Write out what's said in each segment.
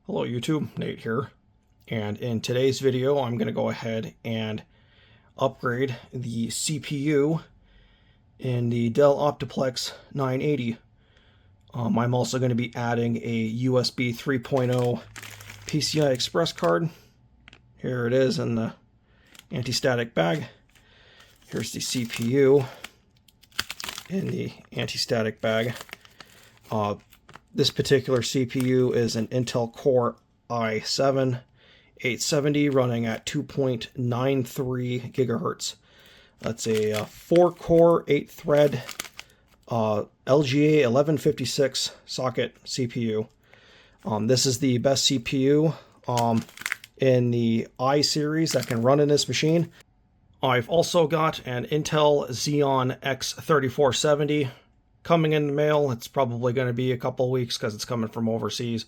Hello YouTube, Nate here, and in today's video I'm going to go ahead and upgrade the CPU in the Dell OptiPlex 980. I'm also going to be adding a USB 3.0 PCI Express card. Here it is in the anti-static bag. Here's the CPU in the anti-static bag. This particular CPU is an Intel Core i7 870 running at 2.93 gigahertz. That's a 4-core, 8-thread LGA 1156 socket CPU. This is the best CPU in the i series that can run in this machine. I've also got an Intel Xeon X3470 coming in the mail. It's probably going to be a couple weeks because it's coming from overseas,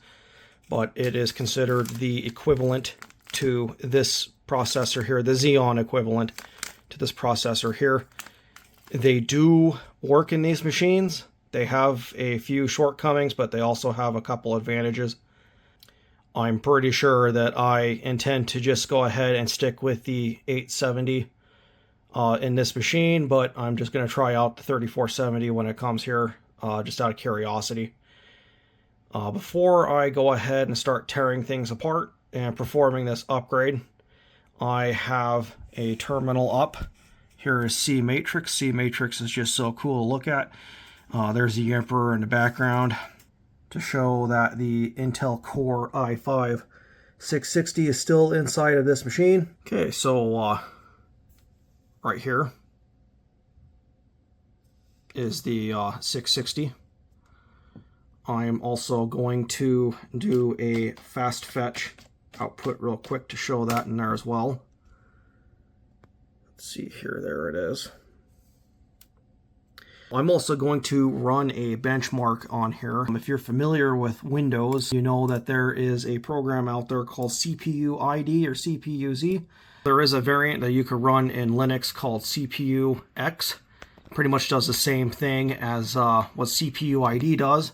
but it is considered the equivalent to this processor here, the Xeon equivalent to this processor here. They do work in these machines. They have a few shortcomings, but they also have a couple advantages. I'm pretty sure that I intend to just go ahead and stick with the 870 in this machine, but I'm just going to try out the 3470 when it comes here, just out of curiosity. Before I go ahead and start tearing things apart and performing this upgrade, I have a terminal up. Here is C Matrix. C Matrix is just so cool to look at. There's the Emperor in the background to show that the Intel Core i5 660 is still inside of this machine. Okay, so right here is the 660. I'm also going to do a fast fetch output real quick to show that in there as well. Let's see here, there it is. I'm also going to run a benchmark on here. If you're familiar with Windows, you know that there is a program out there called CPUID or CPUZ. There is a variant that you could run in Linux called CPUX. Pretty much does the same thing as what CPUID does.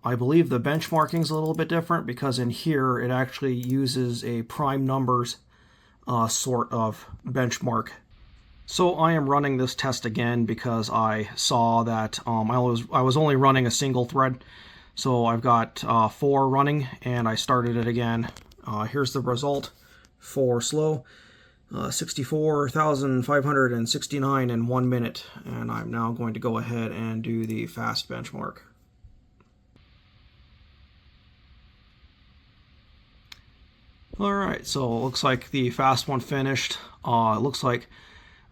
I believe the benchmarking is a little bit different because in here it actually uses a prime numbers sort of benchmark. So I am running this test again because I saw that I was only running a single thread. So I've got 4 running and I started it again. Here's the result for slow. 64,569 in 1 minute, and I'm now going to go ahead and do the fast benchmark. Alright, so it looks like the fast one finished. It looks like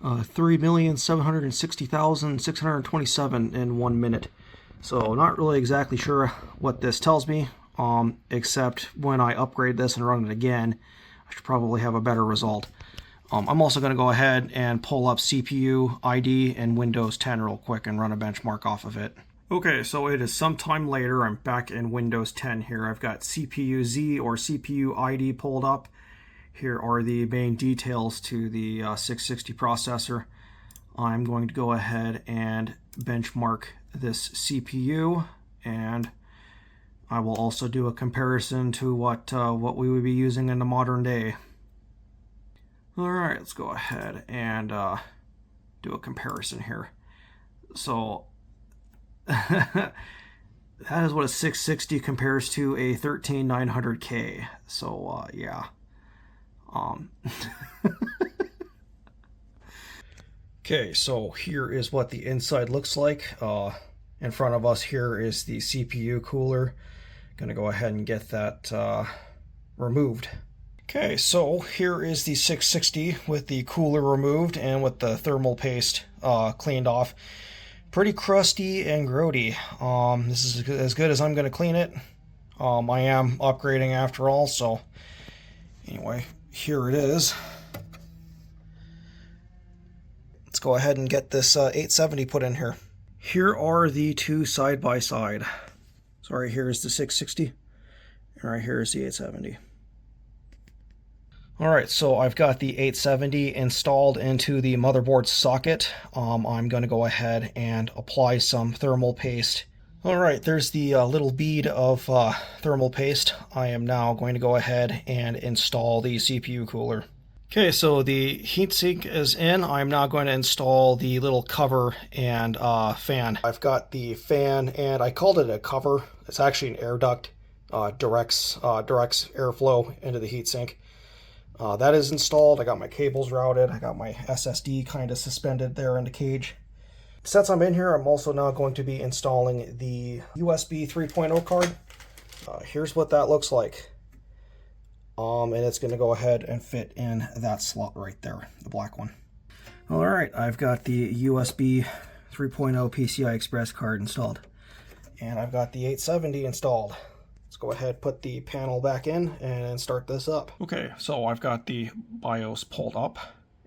3,760,627 in 1 minute. So not really exactly sure what this tells me, except when I upgrade this and run it again, I should probably have a better result. I'm also going to go ahead and pull up CPUID and Windows 10 real quick and run a benchmark off of it. Okay, so it is sometime later. I'm back in Windows 10 here. I've got CPUZ or CPUID pulled up. Here are the main details to the 660 processor. I'm going to go ahead and benchmark this CPU, and I will also do a comparison to what we would be using in the modern day. Alright, let's go ahead and do a comparison here. So that is what a 660 compares to a 13900K. So yeah. Okay, so here is what the inside looks like. In front of us here is the CPU cooler. Gonna go ahead and get that removed. Okay, so here is the 660 with the cooler removed and with the thermal paste cleaned off. Pretty crusty and grody. This is as good as I'm going to clean it. I am upgrading after all, so anyway, here it is. Let's go ahead and get this 870 put in here. Here are the two side by side. So right here is the 660, and right here is the 870. Alright, so I've got the 870 installed into the motherboard socket. I'm going to go ahead and apply some thermal paste Alright, there's the little bead of thermal paste. I am now going to go ahead and install the CPU cooler. Okay, so the heatsink is in. I'm now going to install the little cover and fan. I've got the fan, and I called it a cover. It's actually an air duct. Directs airflow into the heatsink. That is installed. I got my cables routed. I got my SSD kind of suspended there in the cage. Since I'm in here, I'm also now going to be installing the USB 3.0 card. Here's what that looks like. And it's going to go ahead and fit in that slot right there, the black one. Alright, I've got the USB 3.0 PCI Express card installed. And I've got the 870 installed. Let's go ahead, put the panel back in, and start this up. Okay, so I've got the BIOS pulled up,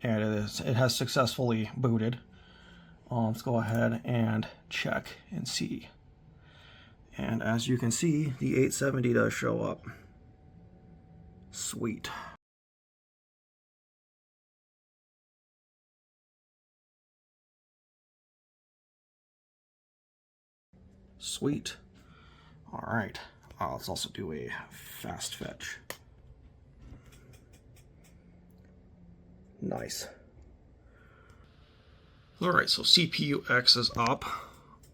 and it has successfully booted. Let's go ahead and check and see. And as you can see, the 870 does show up. Sweet. Sweet. All right. Let's also do a fast fetch. Nice. Alright, so CPUX is up.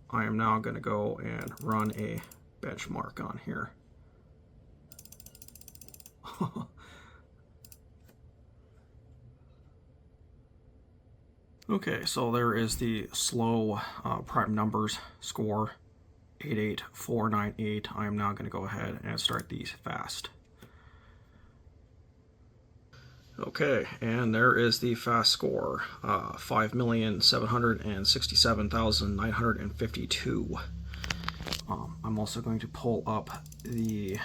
I am now going to go and run a benchmark on here. Okay, so there is the slow prime numbers score, 88498. I am now going to go ahead and start these fast. Okay, and there is the fast score, 5,767,952. I'm also going to pull up the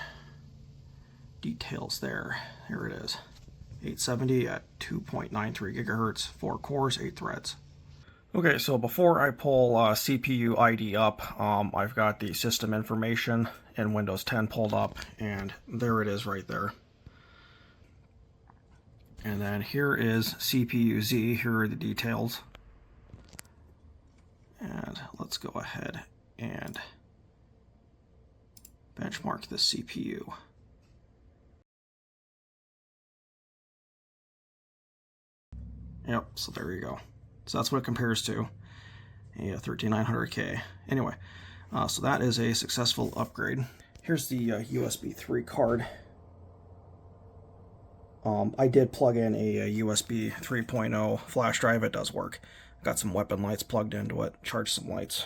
details there. Here it is. 870 at 2.93 gigahertz, 4 cores, 8 threads. Okay, so before I pull CPUID up, I've got the system information in Windows 10 pulled up, and there it is right there. And then here is CPUZ. Here are the details. And let's go ahead and benchmark the CPU. Yep, so there you go. So that's what it compares to, a 13900K. Anyway, so that is a successful upgrade. Here's the USB 3 card. I did plug in a USB 3.0 flash drive. It does work. Got some weapon lights plugged into it, charged some lights.